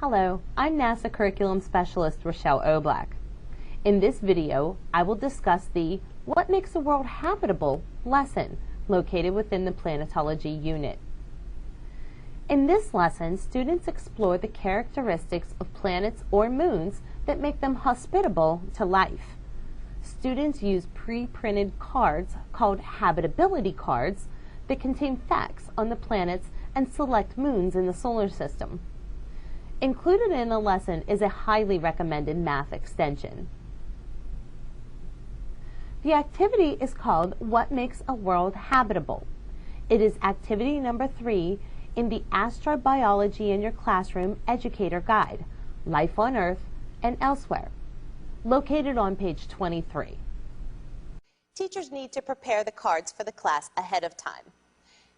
Hello, I'm NASA Curriculum Specialist Rochelle Oblak. In this video, I will discuss the What Makes a World Habitable lesson located within the Planetology unit. In this lesson, students explore the characteristics of planets or moons that make them hospitable to life. Students use pre-printed cards called habitability cards that contain facts on the planets and select moons in the solar system. Included in the lesson is a highly recommended math extension. The activity is called What Makes a World Habitable? It is activity number 3 in the Astrobiology in Your Classroom Educator Guide, Life on Earth and Elsewhere, located on page 23. Teachers need to prepare the cards for the class ahead of time.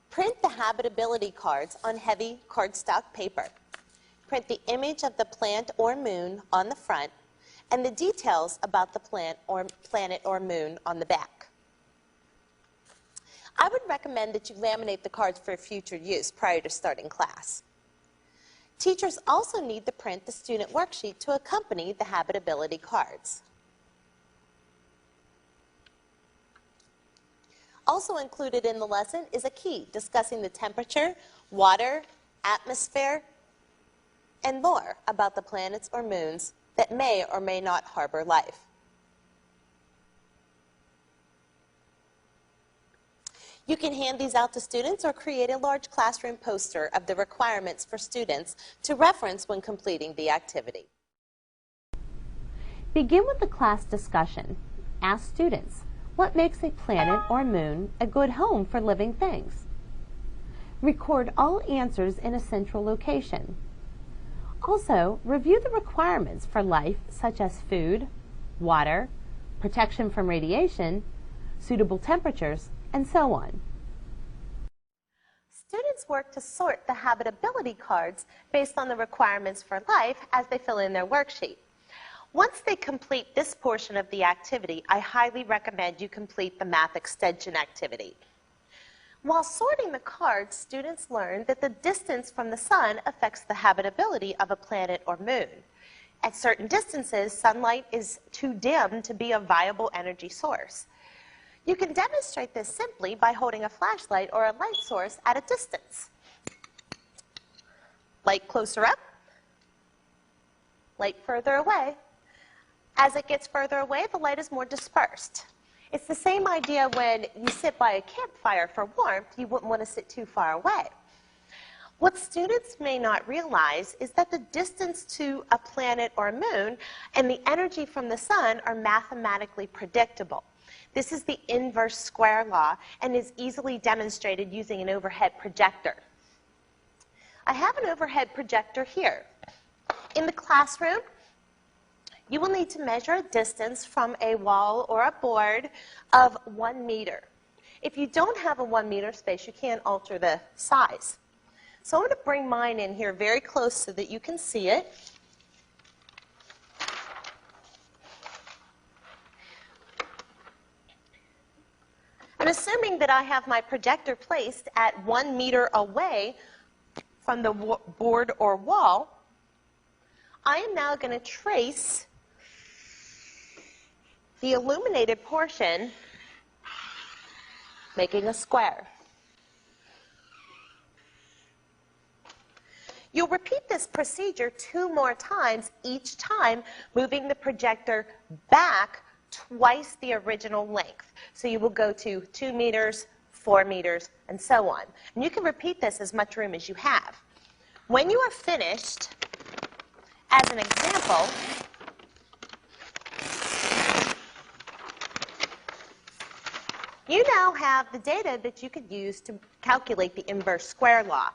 Print the habitability cards on heavy cardstock paper. Print the image of the plant or moon on the front and the details about the planet or moon on the back. I would recommend that you laminate the cards for future use prior to starting class. Teachers also need to print the student worksheet to accompany the habitability cards. Also included in the lesson is a key discussing the temperature, water, atmosphere, and more about the planets or moons that may or may not harbor life. You can hand these out to students or create a large classroom poster of the requirements for students to reference when completing the activity. Begin with the class discussion. Ask students, what makes a planet or moon a good home for living things? Record all answers in a central location. Also, review the requirements for life such as food, water, protection from radiation, suitable temperatures, and so on. Students work to sort the habitability cards based on the requirements for life as they fill in their worksheet. Once they complete this portion of the activity, I highly recommend you complete the math extension activity. While sorting the cards, students learn that the distance from the sun affects the habitability of a planet or moon. At certain distances, sunlight is too dim to be a viable energy source. You can demonstrate this simply by holding a flashlight or a light source at a distance. Light closer up, light further away. As it gets further away, the light is more dispersed. It's the same idea when you sit by a campfire for warmth, you wouldn't want to sit too far away. What students may not realize is that the distance to a planet or moon and the energy from the sun are mathematically predictable. This is the inverse square law and is easily demonstrated using an overhead projector. I have an overhead projector here. In the classroom, you will need to measure a distance from a wall or a board of 1 meter. If you don't have a 1 meter space, you can't alter the size. So I'm going to bring mine in here very close so that you can see it. And assuming that I have my projector placed at 1 meter away from the board or wall, I am now going to trace the illuminated portion, making a square. You'll repeat this procedure 2 more times, each time moving the projector back twice the original length. So you will go to 2 meters, 4 meters, and so on. And you can repeat this as much room as you have. When you are finished, as an example, you now have the data that you could use to calculate the inverse square law.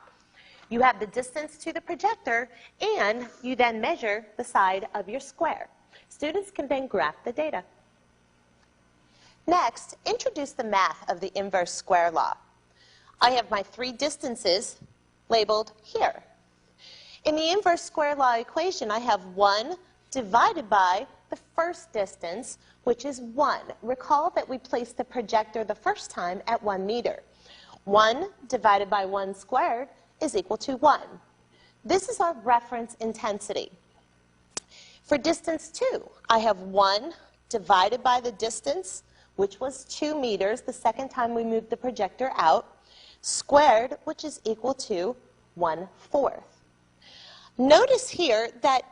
You have the distance to the projector, and you then measure the side of your square. Students can then graph the data. Next, introduce the math of the inverse square law. I have my 3 distances labeled here. In the inverse square law equation, I have 1 divided by the first distance, which is 1. Recall that we placed the projector the first time at 1 meter. 1 divided by 1 squared is equal to 1. This is our reference intensity. For distance 2, I have 1 divided by the distance, which was 2 meters the second time we moved the projector out, squared, which is equal to 1/4. Notice here that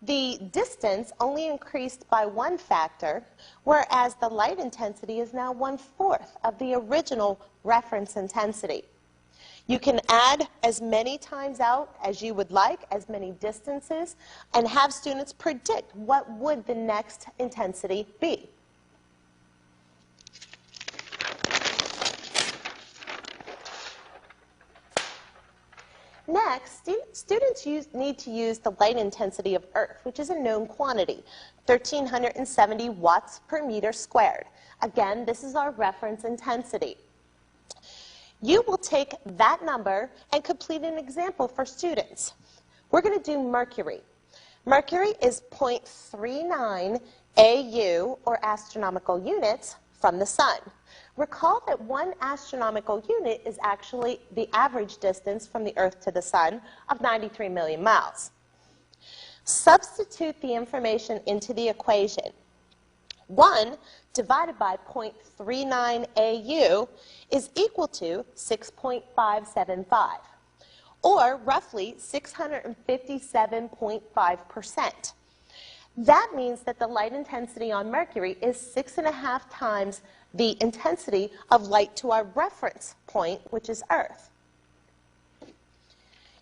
the distance only increased by 1 factor, whereas the light intensity is now 1/4 of the original reference intensity. You can add as many times out as you would like, as many distances, and have students predict what would the next intensity be. Next, students need to use the light intensity of Earth, which is a known quantity, 1,370 watts per meter squared. Again, this is our reference intensity. You will take that number and complete an example for students. We're going to do mercury. Mercury is 0.39 AU, or astronomical units, from the sun. Recall that 1 astronomical unit is actually the average distance from the Earth to the sun of 93 million miles. Substitute the information into the equation. 1 divided by 0.39 AU is equal to 6.575, or roughly 657.5%. That means that the light intensity on Mercury is 6.5 times the intensity of light to our reference point, which is Earth.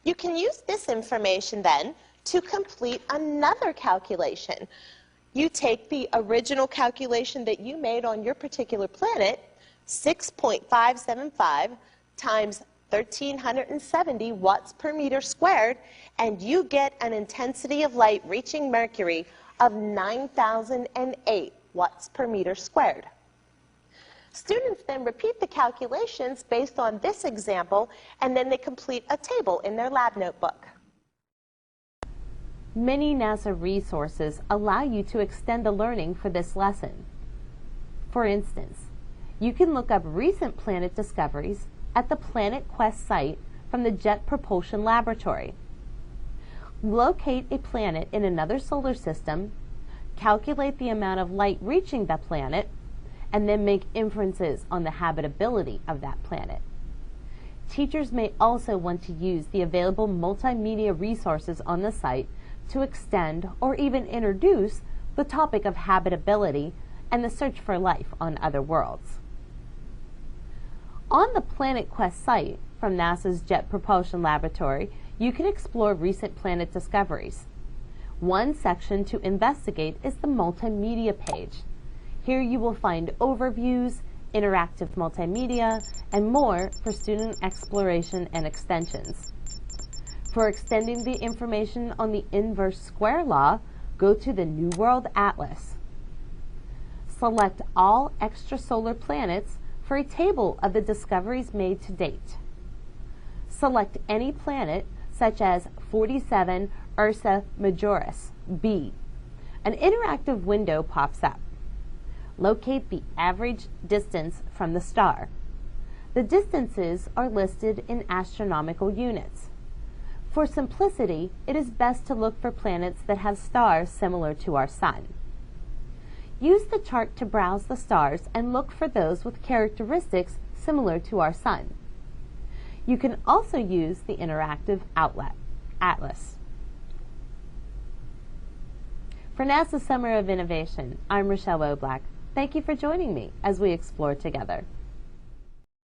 You can use this information then to complete another calculation. You take the original calculation that you made on your particular planet, 6.575 times 1,370 watts per meter squared, and you get an intensity of light reaching Mercury of 9,008 watts per meter squared. Students then repeat the calculations based on this example, and then they complete a table in their lab notebook. Many NASA resources allow you to extend the learning for this lesson. For instance, you can look up recent planet discoveries at the Planet Quest site from the Jet Propulsion Laboratory. Locate a planet in another solar system, calculate the amount of light reaching the planet, and then make inferences on the habitability of that planet. Teachers may also want to use the available multimedia resources on the site to extend or even introduce the topic of habitability and the search for life on other worlds. On the Planet Quest site from NASA's Jet Propulsion Laboratory, you can explore recent planet discoveries. One section to investigate is the multimedia page. Here you will find overviews, interactive multimedia, and more for student exploration and extensions. For extending the information on the inverse square law, go to the New World Atlas. Select all extrasolar planets for a table of the discoveries made to date. Select any planet, such as 47 Ursa Majoris b. An interactive window pops up. Locate the average distance from the star. The distances are listed in astronomical units. For simplicity, it is best to look for planets that have stars similar to our Sun. Use the chart to browse the stars and look for those with characteristics similar to our Sun. You can also use the interactive atlas. For NASA Summer of Innovation, I'm Rochelle Oblak. Thank you for joining me as we explore together.